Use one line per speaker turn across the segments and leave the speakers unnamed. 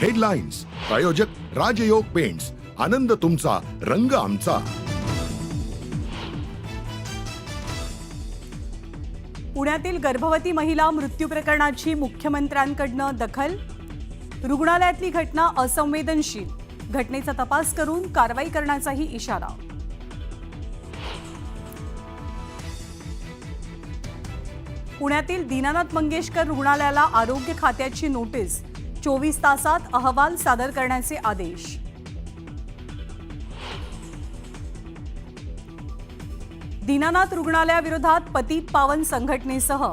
Headlines प्रायोजक राजयोग paints, आनंद तुमचा, रंग आमचा.
पुण्यातील गर्भवती महिला मृत्यू प्रकरणाची मुख्यमंत्र्यांकडून दखल. रुग्णालयातली घटना असंवेदनशील, घटनेचा तपास करून कारवाई करण्याचाही इशारा. पुण्यातील दीनानाथ मंगेशकर रुग्णालयाला आरोग्य खात्याची नोटीस, 24 तासात अहवाल सादर करण्याचे आदेश. दीनानाथ रुग्णालयाविरोधात पतित पावन संघटनेसह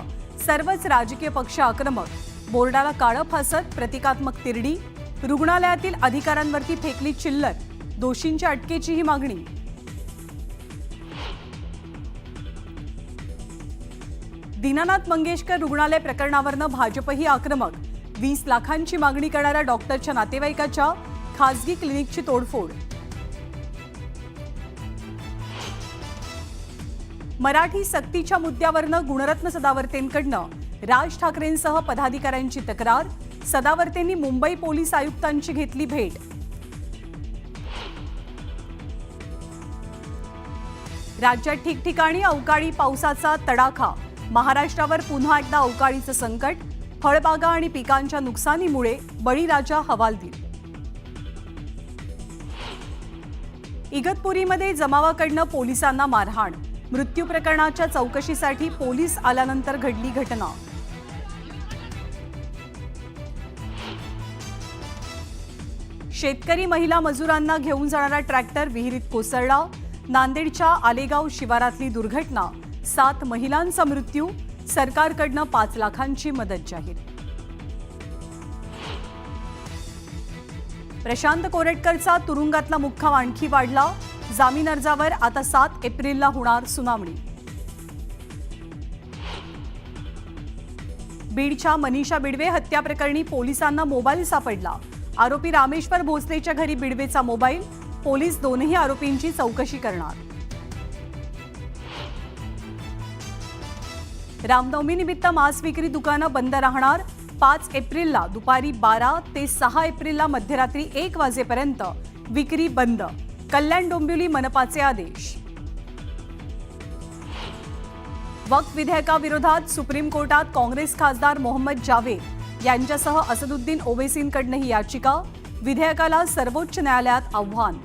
सर्वच राजकीय पक्ष आक्रमक. बोर्डाला काळं फासत प्रतिकात्मक तिरडी. रुग्णालयातील अधिकाऱ्यांवरती फेकली चिल्लर. दोषींच्या अटकेचीही मागणी. दीनानाथ मंगेशकर रुग्णालय प्रकरणावरनं भाजपही आक्रमक. 20 लाखांची मागणी करणाऱ्या डॉक्टरच्या नातेवाईकाच्या खासगी क्लिनिकची तोडफोड. मराठी सक्तीच्या मुद्द्यावरनं गुणरत्न सदावर्तेंकडनं राज ठाकरेंसह पदाधिकाऱ्यांची तक्रार. सदावर्तेंनी मुंबई पोलीस आयुक्तांची घेतली भेट. राज्यात ठिकठिकाणी अवकाळी पावसाचा तडाखा. महाराष्ट्रावर पुन्हा एकदा अवकाळीचं संकट. फळबागा आणि पिकांच्या नुकसानीमुळे बळीराजा हवालदिल. इगतपुरीमध्ये जमावाकडनं पोलिसांना मारहाण. मृत्यू प्रकरणाच्या चौकशीसाठी पोलीस आल्यानंतर घडली घटना. शेतकरी महिला मजुरांना घेऊन जाणारा ट्रॅक्टर विहिरीत कोसळला. नांदेडच्या आलेगाव शिवारातली दुर्घटना. 7 महिलांचा मृत्यू. सरकारकडनं 5 लाखांची मदत जाहीर. प्रशांत कोरटकरचा तुरुंगातला मुक्काम आणखी वाढला. जामीन अर्जावर आता 7 एप्रिलला होणार सुनावणी. बीडच्या मनीषा बिडवे हत्या प्रकरणी पोलिसांना मोबाईल सापडला. आरोपी रामेश्वर भोसलेच्या घरी बिडवेचा मोबाईल. पोलीस दोनही आरोपींची चौकशी करणार. रामनवमीनिमित्त मांस विक्री दुकानं बंद राहणार. 5 एप्रिलला दुपारी 12 ते 6 एप्रिलला मध्यरात्री 1 वाजेपर्यंत विक्री बंद. कल्याण डोंबिवली मनपाचे आदेश. वक्फ विधेयकाविरोधात सुप्रीम कोर्टात काँग्रेस खासदार मोहम्मद जावेद यांच्यासह असदुद्दीन ओवैसींकडून ही याचिका. विधेयकाला सर्वोच्च न्यायालयात आव्हान.